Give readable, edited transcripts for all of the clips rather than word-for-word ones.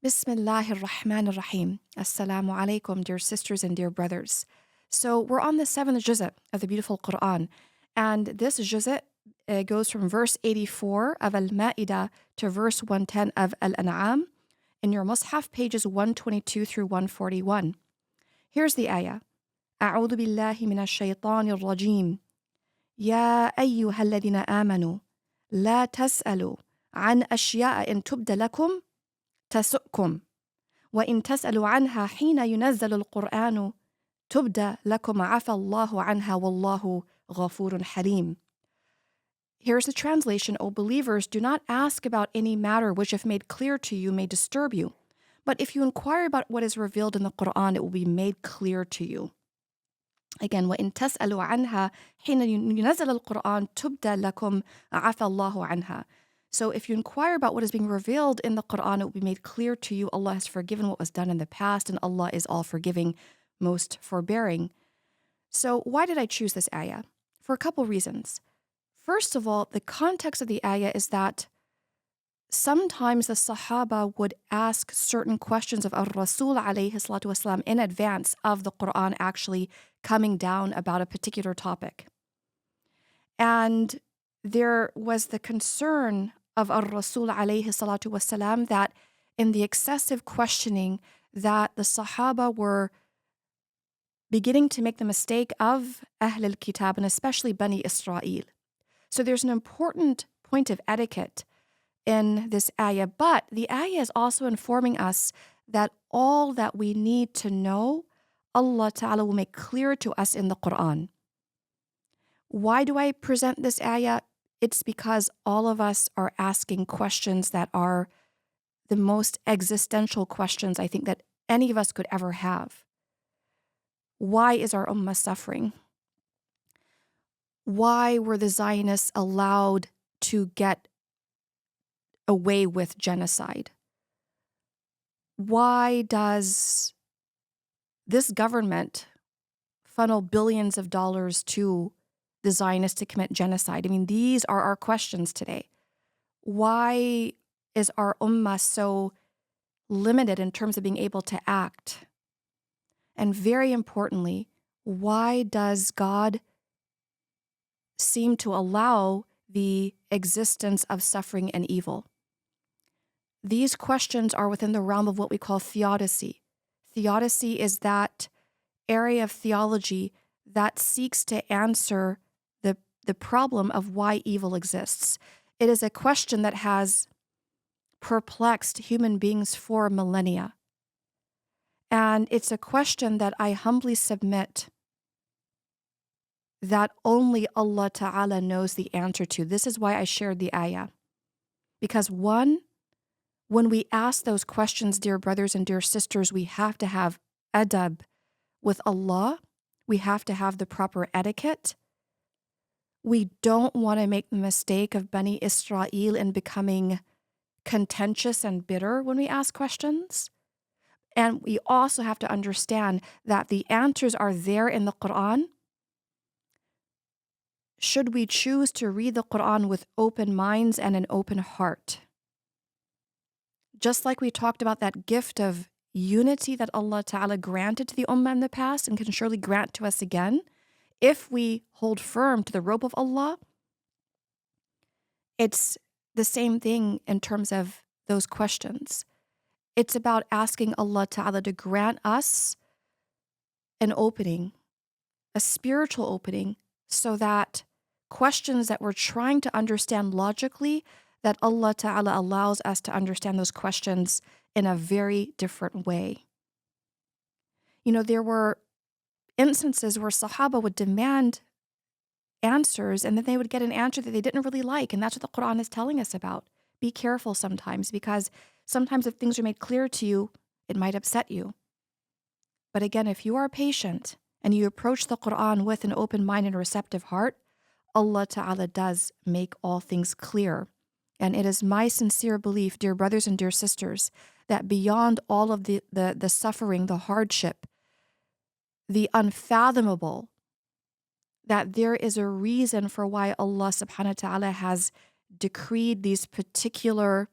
Bismillahir Rahmanir Rahim. Assalamu alaikum, dear sisters and dear brothers. So we're on the seventh juz' of the beautiful Qur'an. And this juz' goes from verse 84 of al-Mā'idah to verse 110 of al-An'am in your Mus'haf, pages 122 through 141. Here's the ayah. أعوذ بالله من الشيطان الرجيم. يا أيها الذين آمنوا لا تسألوا عن أشياء إن تبد لكم تسؤكم وإن تسألوا عنها حين ينزل القرآن تبدى لكم عفى الله عنها والله غفور حليم. Here's the translation, O believers, do not ask about any matter which if made clear to you may disturb you. But if you inquire about what is revealed in the Qur'an, it will be made clear to you. Again, وَإِن تَسْأَلُوا عَنْهَا حِينَ يُنَزَّلَ الْقُرْآنُ تُبْدَى لَكُمْ عَفَى اللَّهُ عَنْهَا. So if you inquire about what is being revealed in the Qur'an, it will be made clear to you. Allah has forgiven what was done in the past, and Allah is all forgiving, most forbearing. So why did I choose this ayah? For a couple reasons. First of all, the context of the ayah is that sometimes the sahaba would ask certain questions of al-Rasul alayhi salatu wasalam in advance of the Qur'an actually coming down about a particular topic. And there was the concern of al-Rasul alayhi salatu wasalam that in the excessive questioning that the sahaba were beginning to make the mistake of Ahl al-Kitab and especially Bani Israel. So there's an important point of etiquette in this ayah, but the ayah is also informing us that all that we need to know, Allah Ta'ala will make clear to us in the Qur'an. Why do I present this ayah? It's because all of us are asking questions that are the most existential questions I think that any of us could ever have. Why is our ummah suffering? Why were the Zionists allowed to get away with genocide? Why does this government funnel billions of dollars to the Zionists to commit genocide? I mean, these are our questions today. Why is our ummah so limited in terms of being able to act? And very importantly, why does God seem to allow the existence of suffering and evil? These questions are within the realm of what we call theodicy. Theodicy is that area of theology that seeks to answer the problem of why evil exists. It is a question that has perplexed human beings for millennia. And it's a question that I humbly submit that only Allah Ta'ala knows the answer to. This is why I shared the ayah. Because one, when we ask those questions, dear brothers and dear sisters, we have to have adab with Allah. We have to have the proper etiquette. We don't want to make the mistake of Bani Israel in becoming contentious and bitter when we ask questions. And we also have to understand that the answers are there in the Qur'an. Should we choose to read the Qur'an with open minds and an open heart? Just like we talked about that gift of unity that Allah Ta'ala granted to the Ummah in the past and can surely grant to us again, if we hold firm to the rope of Allah, it's the same thing in terms of those questions. It's about asking Allah Ta'ala to grant us an opening, a spiritual opening, so that questions that we're trying to understand logically, that Allah Ta'ala allows us to understand those questions in a very different way. You know, there were instances where Sahaba would demand answers and then they would get an answer that they didn't really like. And that's what the Qur'an is telling us about. Be careful sometimes, because sometimes if things are made clear to you, it might upset you. But again, if you are patient and you approach the Qur'an with an open mind and a receptive heart, Allah Ta'ala does make all things clear. And it is my sincere belief, dear brothers and dear sisters, that beyond all of the suffering, the hardship, the unfathomable, that there is a reason for why Allah subhanahu wa ta'ala has decreed these particular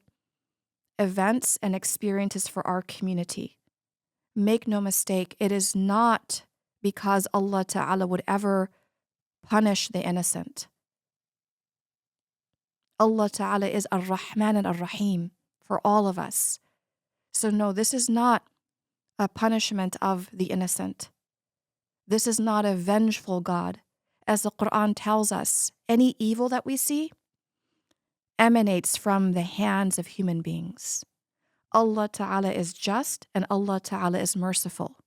events and experiences for our community. Make no mistake, it is not because Allah Ta'ala would ever punish the innocent. Allah Ta'ala is Ar-Rahman and Ar-Rahim for all of us. So no, this is not a punishment of the innocent. This is not a vengeful God. As the Qur'an tells us, any evil that we see emanates from the hands of human beings. Allah Ta'ala is just and Allah Ta'ala is merciful.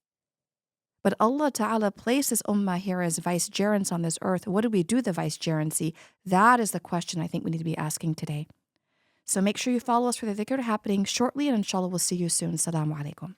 But Allah Ta'ala places Ummah here as vicegerents on this earth. What do we do the vicegerency? That is the question I think we need to be asking today. So make sure you follow us for the dhikr happening shortly, and inshallah we'll see you soon. Assalamu alaikum.